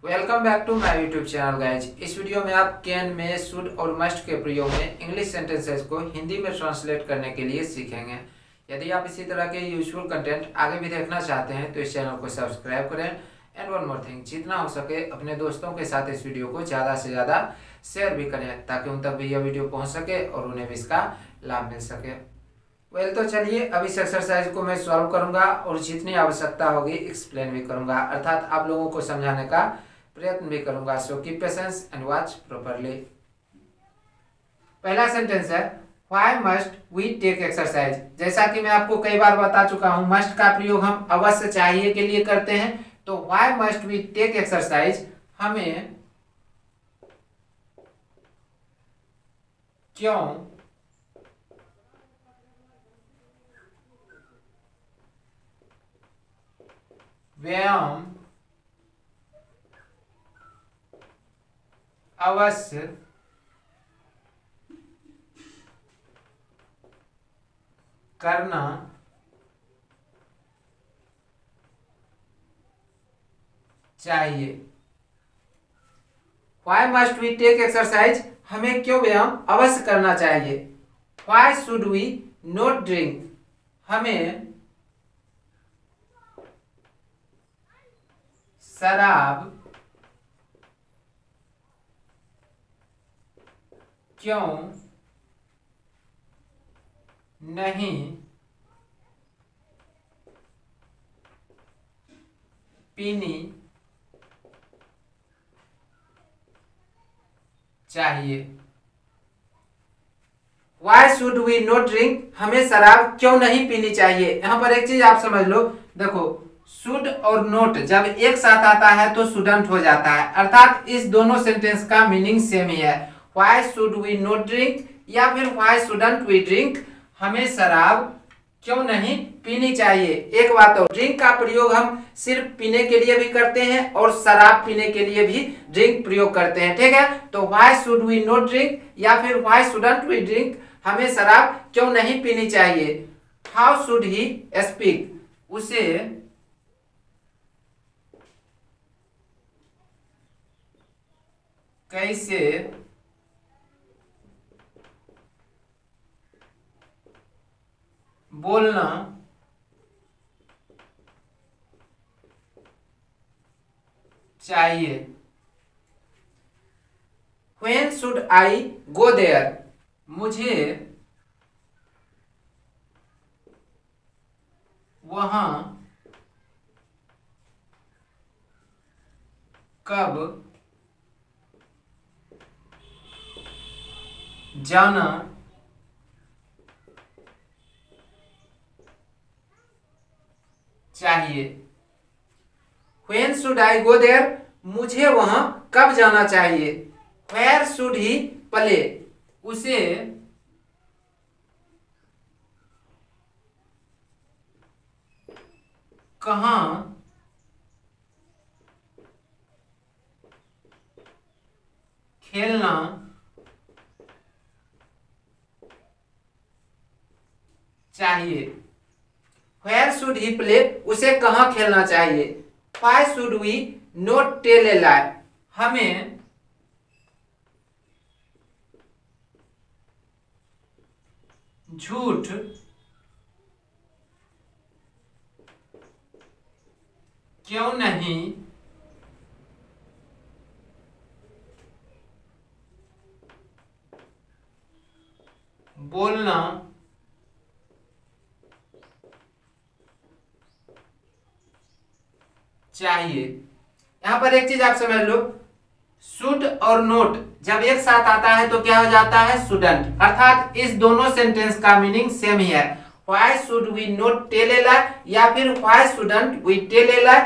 Welcome back to my YouTube channel guys. इस video में आप कैन में, शुड और मस्ट के प्रयोग में इंग्लिश सेंटेंसेस को हिंदी में ट्रांसलेट करने के लिए सीखेंगे। यदि आप इसी तरह के यूजफुल कंटेंट आगे भी देखना चाहते हैं तो इस चैनल को सब्सक्राइब करें। एंड वन मोर थिंग, जितना हो सके अपने दोस्तों के साथ इस वीडियो को ज़्यादा से ज़्यादा शेयर भी करें ताकि उन तक भी यह वीडियो पहुँच सके और उन्हें भी इसका लाभ मिल सके। तो चलिए अब इस एक्सरसाइज को मैं सॉल्व करूंगा और जितनी आवश्यकता होगी एक्सप्लेन भी करूंगा, अर्थात आप लोगों को समझाने का प्रयत्न भी करूंगा। So keep patience and watch properly. पहला सेंटेंस है why must we take exercise. जैसा कि मैं आपको कई बार बता चुका हूं, मस्ट का प्रयोग हम अवश्य चाहिए के लिए करते हैं। तो why must we take exercise, हमें क्यों व्यायाम अवश्य करना चाहिए। Why must we take exercise? हमें क्यों व्यायाम अवश्य करना चाहिए। Why should we not drink? हमें शराब क्यों नहीं पीनी चाहिए। Why should we not drink? हमें शराब क्यों नहीं पीनी चाहिए। यहां पर एक चीज आप समझ लो, देखो शुड और नोट जब एक साथ आता है तो शुडंट हो जाता है, अर्थात इस दोनों सेंटेंस का मीनिंग सेम ही है। Why should we not drink या फिर why shouldn't we drink, हमें शराब क्यों नहीं पीनी चाहिए। एक बात और, ड्रिंक का प्रयोग हम सिर्फ पीने के लिए भी करते हैं और शराब पीने के लिए भी ड्रिंक प्रयोग करते हैं, ठीक है। तो why should we not drink या फिर why shouldn't we drink, हमें शराब क्यों नहीं पीनी चाहिए। How should he speak, उसे कैसे बोलना चाहिए। When should I go there, मुझे वहां कब जाना चाहिए। When should I go there, मुझे वहां कब जाना चाहिए। Where should he play, उसे कहां खेलना चाहिए। Where should he play, उसे कहां खेलना चाहिए। Why should we not tell a lie, हमें झूठ क्यों नहीं बोलना चाहिए। यहां पर एक चीज आप समझ लो, शुड और नोट जब एक साथ आता है तो क्या हो जाता है, शुडंट, अर्थात इस दोनों सेंटेंस का मीनिंग सेम ही है। Why should we not tell a lie या फिर why shouldn't we tell a lie,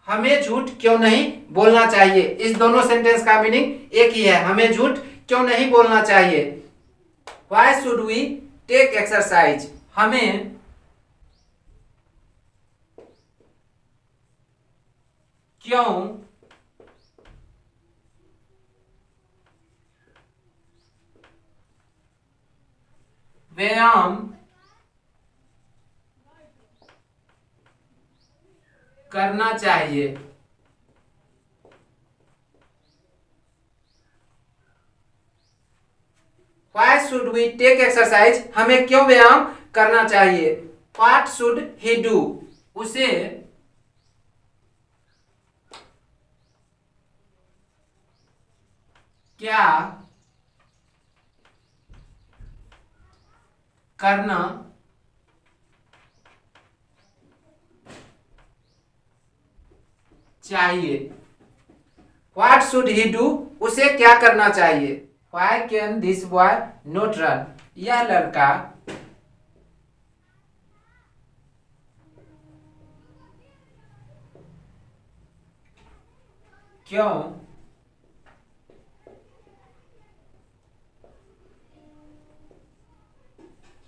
हमें झूठ क्यों नहीं बोलना चाहिए। इस दोनों सेंटेंस का मीनिंग एक ही है, हमें झूठ क्यों नहीं बोलना चाहिए। Why should we take exercise, हमें क्यों व्यायाम करना चाहिए। Why should we take exercise? हमें क्यों व्यायाम करना चाहिए। What should he do? उसे क्या करना चाहिए। What should he do? उसे क्या करना चाहिए। Why can this boy not run? यह लड़का क्यों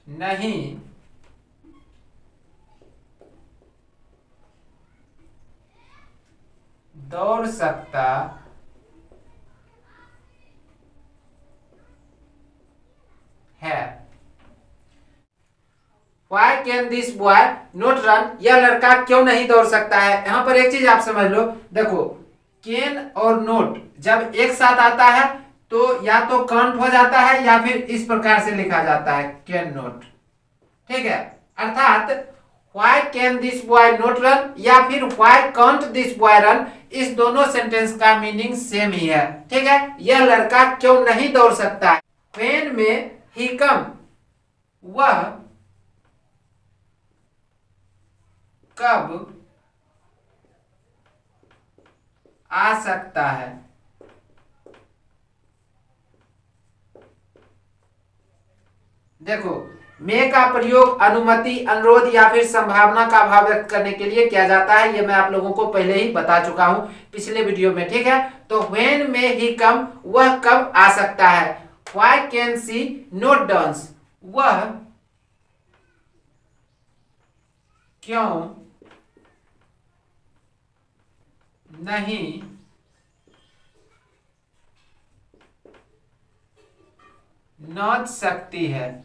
नहीं दौड़ सकता है। Why can this boy not run? यह लड़का क्यों नहीं दौड़ सकता है। यहां पर एक चीज आप समझ लो, देखो कैन और नोट जब एक साथ आता है तो या तो कांट हो जाता है या फिर इस प्रकार से लिखा जाता है कैन नोट। ठीक है, अर्थात why can this boy not run या फिर why can't this boy run, इस दोनों सेंटेंस का मीनिंग सेम ही है। ठीक है, यह लड़का क्यों नहीं दौड़ सकता है। when में he come, वह कब आ सकता है। देखो मे का प्रयोग अनुमति, अनुरोध या फिर संभावना का भाव व्यक्त करने के लिए किया जाता है। ये मैं आप लोगों को पहले ही बता चुका हूं पिछले वीडियो में। ठीक है, तो व्हेन में ही कम, वह कब आ सकता है। Why can see not dance, वह क्यों नहीं नाच सकती है।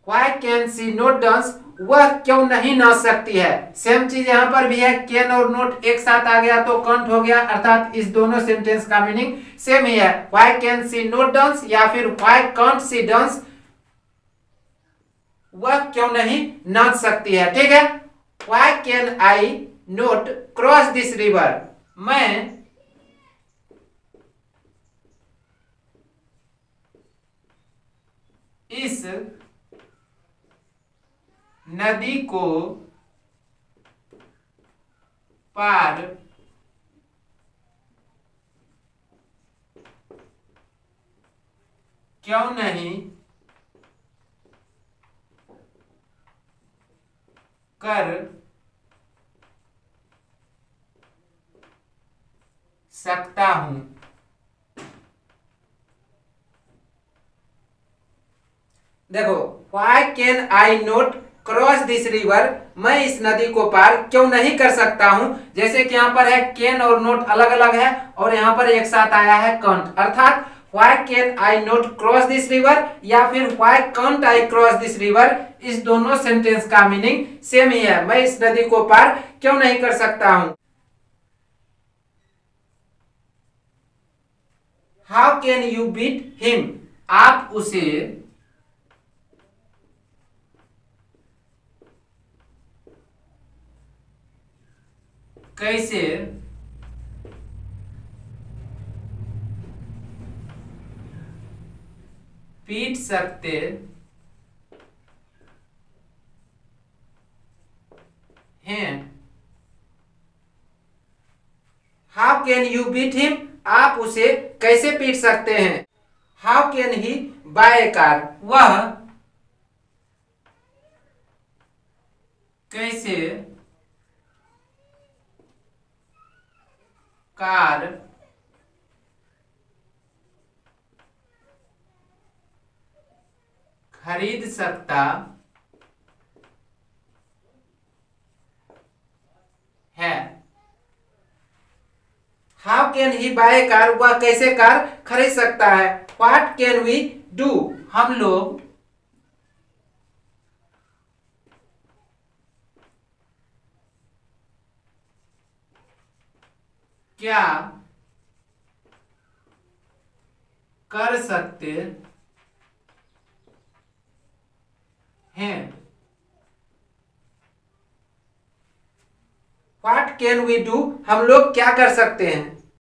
Why can she not dance? वह क्यों नहीं नाच सकती है। सेम चीज यहाँ पर भी है, कैन और नोट एक साथ आ गया तो कंट हो गया, अर्थात इस दोनों सेंटेंस का मीनिंग सेम ही है। Why can she not dance या फिर Why can't she dance, वह क्यों नहीं नाच सकती है। ठीक है, Why can I not cross this river, मैं इस नदी को पार क्यों नहीं कर सकता हूं। देखो Why can I not cross this river, मैं इस नदी को पार क्यों नहीं कर सकता हूं। जैसे कि यहाँ पर है कैन और नोट अलग अलग है और यहाँ पर एक साथ आया है कांट, अर्थात Why can I not cross this river या फिर Why can't I cross this river, इस दोनों सेंटेंस का मीनिंग सेम ही है। मैं इस नदी को पार क्यों नहीं कर सकता हूं। How can you beat him, आप उसे कैसे पीट सकते हैं। How can you beat him, आप उसे कैसे पीट सकते हैं। How can he buy a car, वह कैसे कार खरीद सकता है। How can he buy car, वह कैसे कार खरीद सकता है। व्हाट कैन वी डू, हम लोग क्या कर सकते हैं? व्हाट कैन वी डू, हम लोग क्या कर सकते हैं?